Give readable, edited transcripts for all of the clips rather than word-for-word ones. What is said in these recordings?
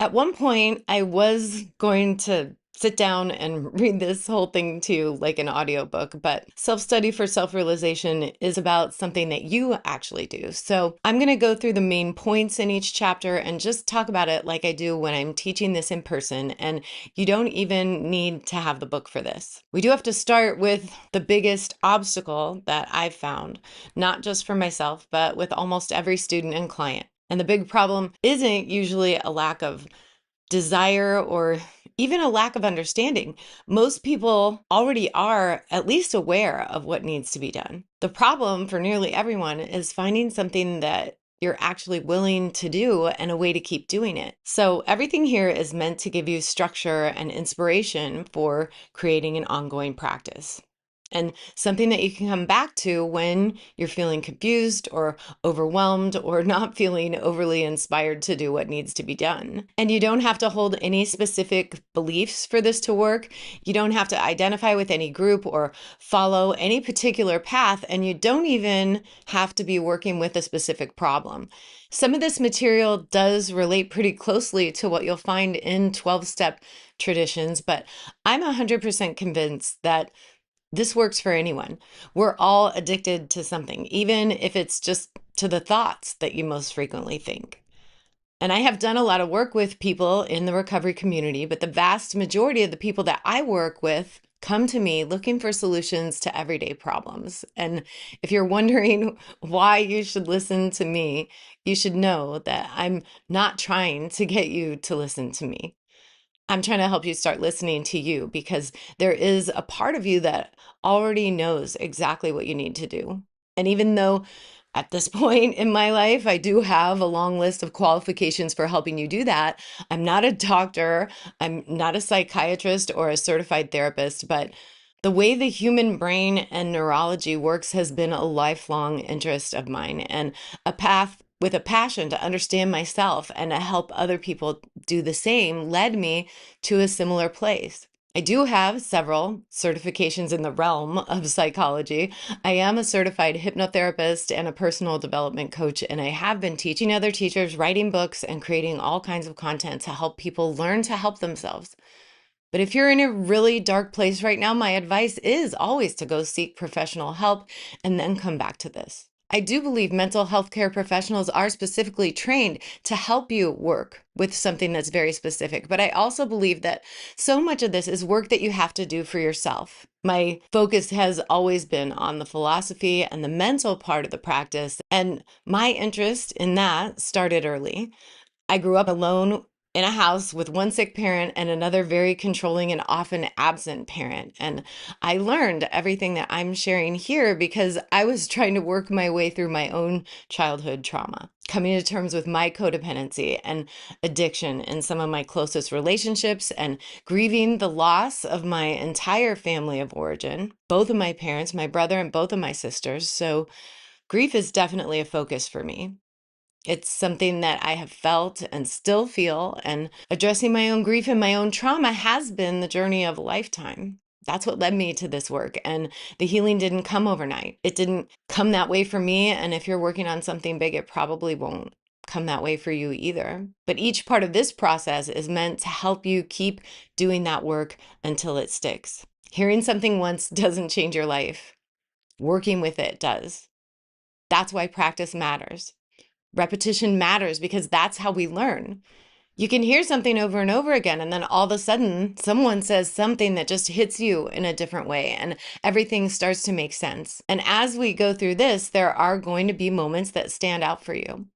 At one point, I was going to sit down and read this whole thing to you like an audiobook, but self-study for self-realization is about something that you actually do. So I'm going to go through the main points in each chapter and just talk about it like I do when I'm teaching this in person. And you don't even need to have the book for this. We do have to start with the biggest obstacle that I've found, not just for myself, but with almost every student and client. And the big problem isn't usually a lack of desire or even a lack of understanding. Most people already are at least aware of what needs to be done. The problem for nearly everyone is finding something that you're actually willing to do and a way to keep doing it. So everything here is meant to give you structure and inspiration for creating an ongoing practice. And something that you can come back to when you're feeling confused or overwhelmed or not feeling overly inspired to do what needs to be done. And you don't have to hold any specific beliefs for this to work. You don't have to identify with any group or follow any particular path. And you don't even have to be working with a specific problem. Some of this material does relate pretty closely to what you'll find in 12-step traditions, but I'm 100% convinced that this works for anyone. We're all addicted to something, even if it's just to the thoughts that you most frequently think. And I have done a lot of work with people in the recovery community, but the vast majority of the people that I work with come to me looking for solutions to everyday problems. And if you're wondering why you should listen to me, you should know that I'm not trying to get you to listen to me. I'm trying to help you start listening to you because there is a part of you that already knows exactly what you need to do. And even though at this point in my life, I do have a long list of qualifications for helping you do that, I'm not a doctor, I'm not a psychiatrist or a certified therapist, but the way the human brain and neurology works has been a lifelong interest of mine and a path with a passion to understand myself and to help other people do the same led me to a similar place. I do have several certifications in the realm of psychology. I am a certified hypnotherapist and a personal development coach, and I have been teaching other teachers, writing books, and creating all kinds of content to help people learn to help themselves. But if you're in a really dark place right now, my advice is always to go seek professional help and then come back to this. I do believe mental health care professionals are specifically trained to help you work with something that's very specific. But I also believe that so much of this is work that you have to do for yourself. My focus has always been on the philosophy and the mental part of the practice, and my interest in that started early. I grew up alone in a house with one sick parent and another very controlling and often absent parent. And I learned everything that I'm sharing here because I was trying to work my way through my own childhood trauma, coming to terms with my codependency and addiction in some of my closest relationships, and grieving the loss of my entire family of origin, both of my parents, my brother, and both of my sisters. So grief is definitely a focus for me. It's something that I have felt and still feel, and addressing my own grief and my own trauma has been the journey of a lifetime. That's what led me to this work. And the healing didn't come overnight. It didn't come that way for me. And if you're working on something big, it probably won't come that way for you either. But each part of this process is meant to help you keep doing that work until it sticks. Hearing something once doesn't change your life. Working with it does. That's why practice matters. Repetition matters because that's how we learn. You can hear something over and over again, and then all of a sudden, someone says something that just hits you in a different way, and everything starts to make sense. And as we go through this, there are going to be moments that stand out for you,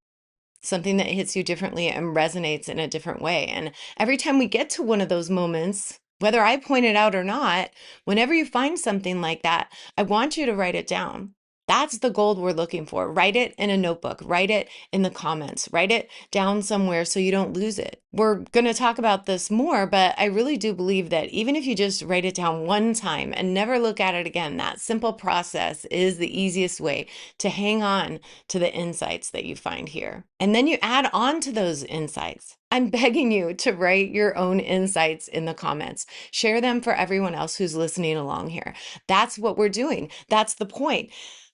something that hits you differently and resonates in a different way. And every time we get to one of those moments, whether I point it out or not, whenever you find something like that, I want you to write it down. That's the gold we're looking for. Write it in a notebook, write it in the comments, write it down somewhere so you don't lose it. We're going to talk about this more, but I really do believe that even if you just write it down one time and never look at it again, that simple process is the easiest way to hang on to the insights that you find here. And then you add on to those insights. I'm begging you to write your own insights in the comments. Share them for everyone else who's listening along here. That's what we're doing. That's the point.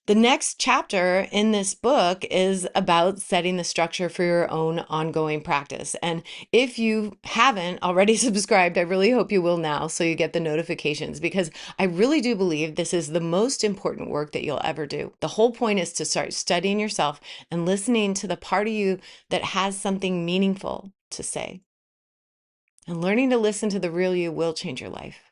The next chapter in this book is about setting the structure for your own ongoing practice. And if you haven't already subscribed, I really hope you will now so you get the notifications, because I really do believe this is the most important work that you'll ever do. The whole point is to start studying yourself and listening to the part of you that has something meaningful to say. And learning to listen to the real you will change your life.